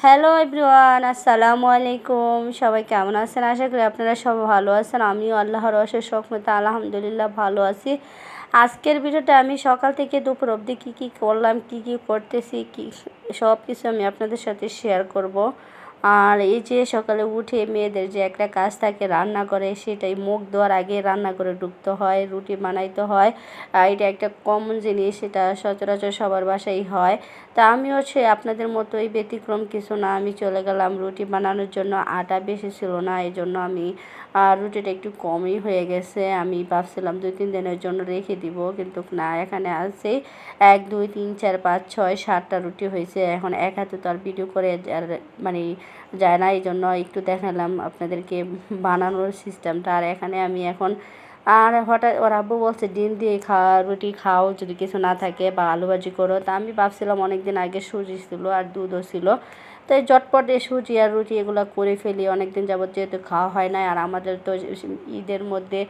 Hello everyone, আসসালামু আলাইকুম। সবাই কেমন আছেন? আশা করি আপনারা সবাই ভালো আছেন। আমিও আল্লাহর অশেষ রহমতে আলহামদুলিল্লাহ ভালো আছি। আজকের ভিডিওটা আমি সকাল থেকে দুপুর অবধি কী করলাম, কী করতেছি, সব কিছু আমি আপনাদের সাথে শেয়ার করব। আর এই যে সকালে উঠে মেয়েদের যে একটা কাজ থাকে রান্না করে, সেটাই মুখ ধোয়ার আগে রান্না করে ঢুকতে হয়, রুটি বানাইতে হয়। এটা একটা কমন জিনিস, এটা সচরাচর সবার বাসায় হয়। তা আমিও আপনাদের মতোই ব্যতিক্রম কিছু না, আমি চলে গেলাম রুটি বানানোর জন্য। আটা বেশি ছিল না, এই জন্য আমি রুটিটা একটু কমই হয়ে গেছে। আমি ভাবছিলাম 2-3 দিনের জন্য রেখে দিব, কিন্তু না, এখানে আছে 1 2 3 4 5 6 7টা রুটি হয়েছে। এখন এক হাতে তো আর ভিডিও করে আর মানে যায় না, এই জন্য একটু দেখালাম আপনাদেরকে বানানোর সিস্টেমটা। আর এখানে আমি এখন হঠাৎ ওর আব্বু বলছে ডিম দিয়ে রুটি খাও যদি কিছু না থাকে, বা আলু ভাজি করো। তা আমি ভাবছিলাম অনেক দিন আগে সুজি ছিল আর দুধও ছিল, তো এই ঝটপট সুজি আর রুটি এগুলো করে ফেলি। অনেক দিন যাবত যেহেতু খাওয়া হয় না, আর আমাদের তো ঈদের মধ্যে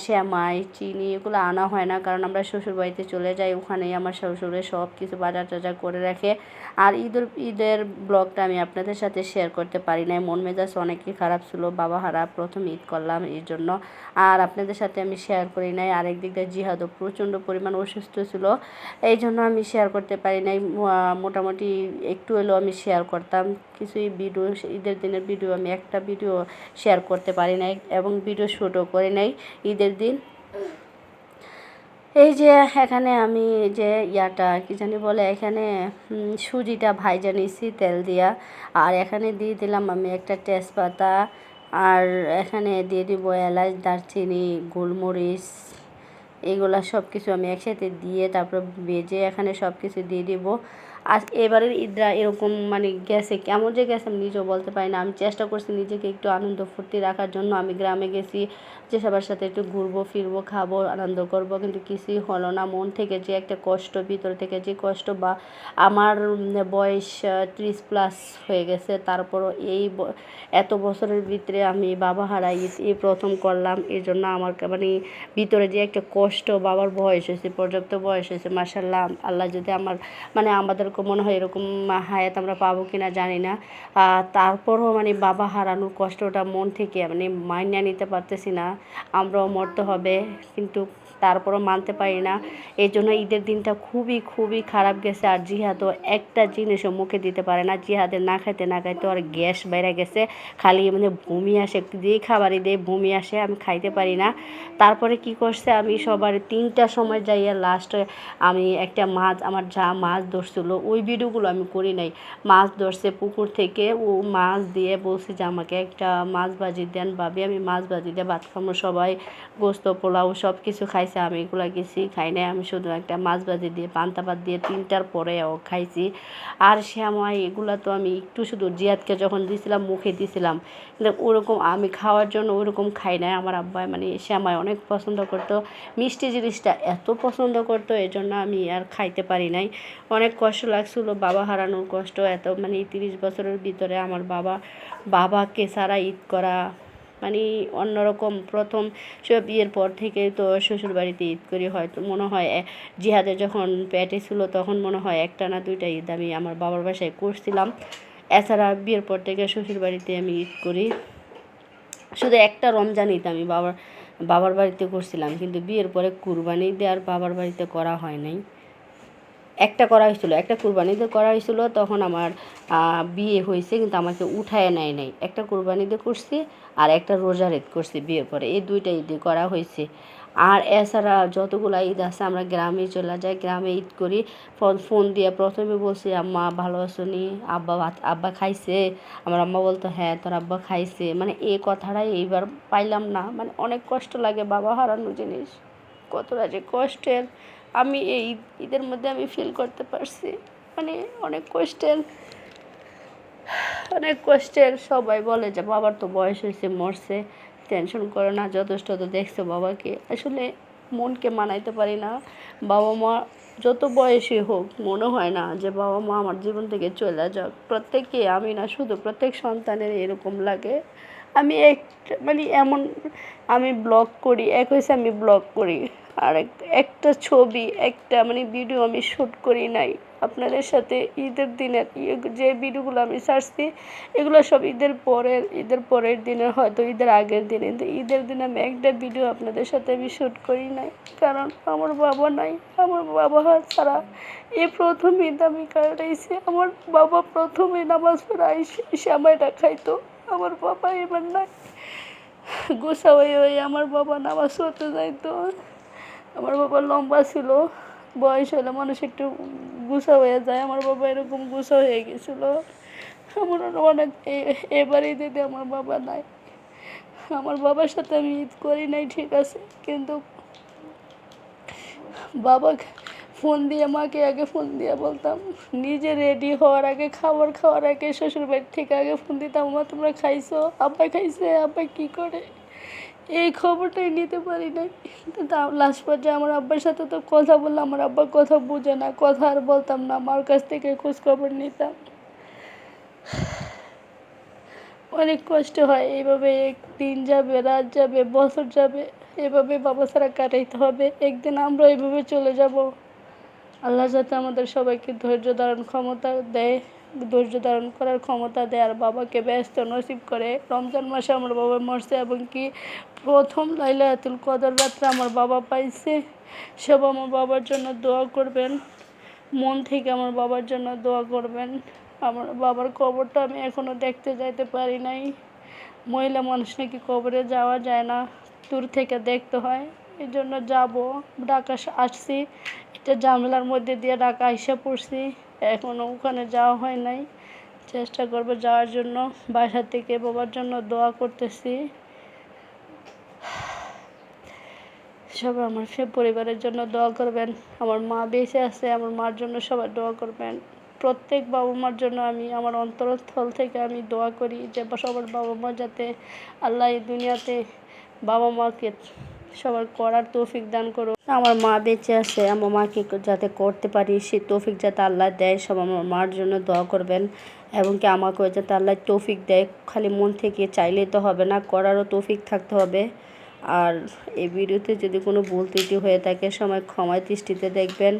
সেমাই চিনি এগুলো আনা হয় না, কারণ আমরা শ্বশুরবাড়িতে চলে যাই, ওখানেই আমার শ্বশুরে সব কিছু বাজার টাজার করে রাখে। আর ঈদের ব্লগটা আমি আপনাদের সাথে শেয়ার করতে পারি নাই, মন মেজাজ অনেকই খারাপ ছিল, বাবা হারা প্রথম ঈদ করলাম এই জন্য। আর আপনাদের সাথে আমি শেয়ার করি নাই। আরেক দিক দিয়ে জিহাদও প্রচণ্ড পরিমাণ অসুস্থ ছিল, এই জন্য আমি শেয়ার করতে পারি নাই। মোটামুটি একটু হলেও আমি শেয়ার করতাম কিছুই ভিডিও, ঈদের দিনের ভিডিও আমি একটা ভিডিও শেয়ার করতে পারি নাই, এবং ভিডিও শ্যুটও করি নাই ঈদের দিন। এই যে এখানে আমি যে কি জানি বলে, এখানে সুজিটা ভাইজা নিয়েছি তেল দিয়া। আর এখানে দিয়ে দিলাম আমি একটা তেজপাতা, আর এখানে দিয়ে দিব এলাচ, দারচিনি, গোলমরিচ, এগুলা সব কিছু আমি একসাথে দিয়ে তারপর ভেজে এখানে সব কিছু দিয়ে দিব। আর এবারের ঈদটা এরকম মানে গেছে, কেমন যে গেছে আমি নিজেও বলতে পারি না। আমি চেষ্টা করছি নিজেকে একটু আনন্দ ফুর্তি রাখার জন্য। আমি গ্রামে গেছি যে সবার সাথে একটু ঘুরবো ফিরবো, খাবো, আনন্দ করব, কিন্তু কিছুই হলো না। মন থেকে যে একটা কষ্ট, ভিতর থেকে যে কষ্ট, বা আমার বয়স 30+ হয়ে গেছে, তারপরও এত বছরের ভিতরে আমি বাবা হারাই এই প্রথম করলাম। এই জন্য আমার মানে ভিতরে যে একটা কষ্ট, বাবার বয়স হয়েছে, পর্যাপ্ত বয়স হয়েছে, মাশাআল্লাহ। আল্লাহ যদি আমাদেরকে মনে হয় এরকম হায়াত আমরা পাবো কিনা জানি না। তারপরও মানে বাবা হারানোর কষ্টটা মন থেকে মানে মাইনে নিতে পারতেছি না। আমরাও মরতে হবে, কিন্তু তারপরও মানতে পারি না। এই জন্য ঈদের দিনটা খুবই খারাপ গেছে। আর জিহাদও একটা জিনিসও মুখে দিতে পারে না। জিহাদের না খাইতে আর গ্যাস বেড়ে গেছে, খালি মানে বমি আসে, যেই খাবারই দিয়ে বমি আসে, আমি খাইতে পারি না। তারপরে কি করছে, আমি সবার 3টার সময় যাইয়া লাস্টে আমি একটা মাছ, আমার যা মাছ ধরছিল ওই ভিডিওগুলো আমি করি নাই। মাছ ধরছে পুকুর থেকে, ও মাছ দিয়ে বলছি যে আমাকে একটা মাছ ভাজি দেন ভাবি, আমি মাছ ভাজি দিয়ে ভাত খাবো। সবাই গোস্ত পোলাও সব কিছু খাইছে, আমি এগুলো কিছুই খাই নাই। আমি শুধু একটা মাছ ভাজি দিয়ে পান্তা ভাত দিয়ে 3টার পরে খাইছি। আর সেমাই এগুলো তো আমি একটু শুধু জিয়াদকে যখন দিয়েছিলাম মুখে দিয়েছিলাম, কিন্তু ওরকম আমি খাওয়ার জন্য ওরকম খাই নাই। আমার আব্বা মানে সেমাই অনেক পছন্দ করতো, মিষ্টি জিনিসটা এত পছন্দ করতো, এই জন্য আমি আর খাইতে পারি নাই। অনেক কষ্ট লাগছিলো, বাবা হারানোর কষ্ট এত, মানে 30 বছরের ভিতরে আমার বাবাকে ছাড়া ঈদ করা মানে অন্যরকম। প্রথম বিয়ের পর থেকে তো শ্বশুরবাড়িতে ঈদ করি, হয়তো মনে হয় জিহাদে যখন পেটে ছিল তখন মনে হয় একটা না 2টা ঈদ আমি আমার বাবার বাসায় করছিলাম। এছাড়া বিয়ের পর থেকে শ্বশুরবাড়িতে আমি ঈদ করি, শুধু একটা রমজান ঈদ আমি বাবার বাড়িতে করছিলাম, কিন্তু বিয়ের পরে কুরবানি ঈদে আর বাবার বাড়িতে করা হয় নাই। একটা করা হয়েছিল, একটা কুরবানিতে করা হয়েছিল, তখন আমার বিয়ে হয়েছে, কিন্তু আমাকে উঠায় নেয় নাই। একটা কুরবানিতে করছি আর একটা রোজার ঈদ করছি বিয়ের পরে, এই 2টা ঈদে করা হয়েছে। আর এছাড়া যতগুলো ঈদ আছে আমরা গ্রামে চলে যাই, গ্রামে ঈদ করি। ফোন দিয়ে প্রথমে বলছি আম্মা ভালো আছো নি, আব্বা খাইছে। আমার আম্মা বলতো হ্যাঁ তোর আব্বা খাইছে, মানে এই কথাটাই এইবার পাইলাম না। মানে অনেক কষ্ট লাগে, বাবা হারানো জিনিস কতটা যে কষ্টের আমি এই ঈদের মধ্যে আমি ফিল করতে পারছি। মানে অনেক কষ্টের। সবাই বলে যে বাবার তো বয়স হয়েছে, মরছে, টেনশন করো না, যথেষ্ট তো দেখছো বাবাকে। আসলে মনকে মানাইতে পারি না। বাবা মা যত বয়সী হোক, মনে হয় না যে বাবা মা আমার জীবন থেকে চলে যাক। প্রত্যেকে, আমি না শুধু, প্রত্যেক সন্তানের এরকম লাগে। আমি মানে এমন আমি ব্লগ করি, এক হয়েছে আমি ব্লগ করি, আর একটা ছবি একটা মানে ভিডিও আমি শ্যুট করি নাই আপনাদের সাথে। ঈদের দিনের যে ভিডিওগুলো আমি ছাড়ছি এগুলো সব ঈদের পরের দিনের, হয়তো ঈদের আগের দিনে। কিন্তু ঈদের দিনে আমি একটা ভিডিও আপনাদের সাথে আমি শ্যুট করি নাই, কারণ আমার বাবা নাই। আমার বাবা ছাড়া এই প্রথম ঈদ আমি কাটাইছি। আমার বাবা প্রথমে নামাজ পড়ে এসে আমায়টা খাইতো। আমার বাবা এবার নাই, গোসা হয়ে আমার বাবা নামাজ পড়তে যাইতো। আমার বাবা লম্বা ছিল, বয়স হলে মানুষ একটু গুছা হয়ে যায়, আমার বাবা এরকম গুছা হয়ে গেছিল। আমার অনেক এবার ঈদে আমার বাবা নাই। আমার বাবার সাথে আমি ঈদ করি নাই ঠিক আছে, কিন্তু বাবা ফোন দিয়ে মাকে আগে ফোন দিয়ে বলতাম, নিজে রেডি হওয়ার আগে খাবার খাওয়ার আগে শ্বশুরবাড়ির থেকে আগে ফোন দিতাম, মা তোমরা খাইছো, আব্বা খাইছে, আব্বা কী করে, এই খবরটাই নিতে পারি না। কিন্তু লাস্ট পর্যায়ে আমার আব্বার সাথে তো কথা বললাম, আমার আব্বা কথা বুঝে না, কথা আর বলতাম না, মার কাছ থেকে খোঁজ খবর নিতাম। অনেক কষ্ট হয় এইভাবে, দিন যাবে, রাত যাবে, বছর যাবে, এভাবে বাবা ছাড়া কাটাইতে হবে। একদিন আমরা এইভাবে চলে যাব। আল্লাহ যাতে আমাদের সবাইকে ধৈর্য ধারণ ক্ষমতা দেয়, ধৈর্য ধারণ করার ক্ষমতা দেয়, আর বাবাকে ব্যস্ত নসিব করে। রমজান মাসে আমার বাবা মরছে, এবং কি প্রথম লাইলাতুল কদর রাত্রে আমার বাবা পাইছে। সব আমার বাবার জন্য দোয়া করবেন, মন থেকে আমার বাবার জন্য দোয়া করবেন। আমার বাবার কবরটা আমি এখনও দেখতে যাইতে পারি নাই। মহিলা মানুষ নাকি কবরে যাওয়া যায় না, দূর থেকে দেখতে হয়। এই জন্য যাবো, ঢাকা আসছি, এটা ঝামেলার মধ্যে দিয়ে ঢাকা আইসা পড়ছি, এখনও ওখানে যাওয়া হয় নাই। চেষ্টা করবো যাওয়ার জন্য। বাসা থেকে বাবার জন্য দোয়া করতেছি। সবাই আমার পরিবারের জন্য দোয়া করবেন। আমার মা বেঁচে আছে, আমার মার জন্য সবাই দোয়া করবেন। প্রত্যেক বাবা মার জন্য আমি আমার অন্তরস্থল থেকে আমি দোয়া করি যে সবার বাবা মা যাতে আল্লাহ এই দুনিয়াতে বাবা মাকে সবার করার তৌফিক দান করুন। আমার মা বেঁচে আছে, আমার মাকে যাতে করতে পারি সে তৌফিক যাতে আল্লাহ দেয়। সব আমার মার জন্য দোয়া করবেন, এবং কি আমাকেও যাতে আল্লাহ তৌফিক দেয়। খালি মন থেকে চাইলেই তো হবে না, করারও তৌফিক থাকতে হবে। আর এই ভিডিওতে যদি কোনো ভুল ত্রুটি হয়ে থাকে সময় ক্ষমায় দৃষ্টিতে দেখবেন।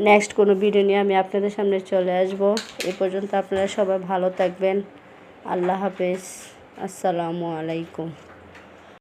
নেক্সট কোনো ভিডিও নিয়ে আমি আপনাদের সামনে চলে আসব। এ পর্যন্ত আপনারা সবাই ভালো থাকবেন। আল্লাহ হাফেজ, আসসালামু আলাইকুম।